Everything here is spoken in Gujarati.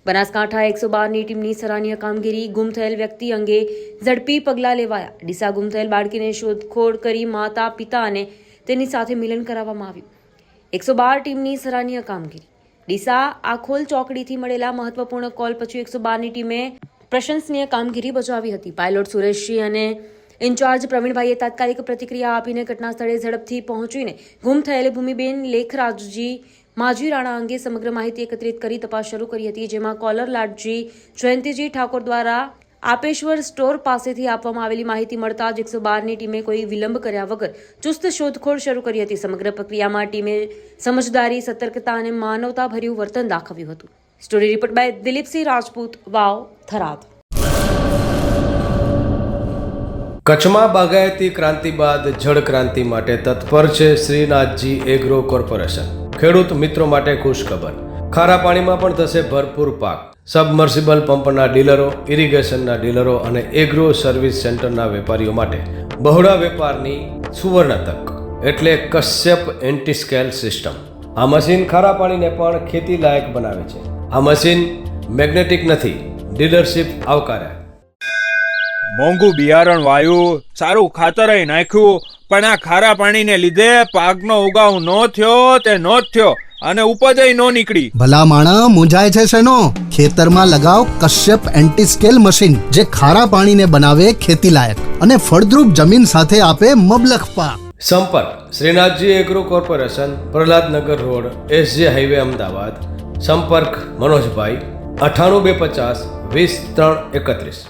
બનાસકાંઠા 112ની ટીમની સરાહનીય કામગીરી. ગુમ થયેલ વ્યક્તિ અંગે ઝડપી પગલાં લેવાયા. ડીસા ગુમ થયેલ બાળકીને શોધખોળ કરી માતા પિતા અને તેની સાથે મિલન કરાવવામાં આવ્યું. 112 ટીમની સરાહનીય કામગીરી. ડીસા આખોલ ચોકડીથી મળેલા મહત્વપૂર્ણ કોલ પછી 112ની ટીમે પ્રશંસનીય કામગીરી બજાવી હતી. પાયલોટ સુરેશજી અને ઇન્ચાર્જ પ્રવીણભાઈએ તાત્કાલિક પ્રતિક્રિયા આપીને ઘટના સ્થળે ઝડપથી પહોંચીને ગુમ થયેલ ભૂમિબેન લેખરાજજી માજી રાણા અંગે સમગ્ર માહિતી એકત્રિત કરી તપાસ શરૂ કરી હતી, જેમાં કોલર લાડજી જયંતિજી ઠાકોર દ્વારા આપેશ્વર સ્ટોર પાસેથી આપવામાં આવેલી માહિતી મળતા જ 112ની ટીમે કોઈ વિલંબ કર્યા વગર ચુસ્ત શોધખોળ શરૂ કરી હતી. સમગ્ર પ્રક્રિયામાં ટીમે સમજદારી, સતર્કતા અને માનવતાભર્યું વર્તન દાખવ્યું હતું. Story report by Dilipsinh Rajput, Vav, Tharad. કચ્છમાં બાગાયતી ક્રાંતિ બાદ જળ ક્રાંતિ માટે તત્પર છે શ્રીનાથજી એગ્રો કોર્પોરેશન. ખેડૂત મિત્રો માટે ખુશખબર, ખારા પાણીમાં પણ થશે ભરપૂર પાક. સબમર્સિબલ પંપના ડીલરો, ઇરિગેશનના ડીલરો અને એગ્રો સર્વિસ સેન્ટરના વેપારીઓ માટે બહોળા વેપારની સુવર્ણ તક એટલે કશ્યપ એન્ટીસ્કેલ સિસ્ટમ. આ મશીન ખારા પાણીને પણ ખેતી લાયક બનાવે છે. આ મશીન મેગ્નેટિક નથી, ડીલરશીપ આવકાર્યા. મોંઘું બિયારણ વાયું, સારું ખાતરય નાખ્યું, પણ આ ખારા પાણીને લીધે પાકનો ઉગાવ નો થયો તે નો જ થયો અને ઉપજય નો નીકળી. ભલા માણા મૂંઝાય છે શેનો? ખેતરમાં લગાવ કશ્યપ એન્ટીસ્કેલ મશીન, જે ખારા પાણીને બનાવે ખેતી લાયક અને ફળદ્રુપ જમીન સાથે આપે મબલખ પાક. સંપર્ક Shrinathji agro corporation, Prahlad Nagar road, SJ highway, Ahmedabad. સંપર્ક મનોજભાઈ 98 250 20 3 31.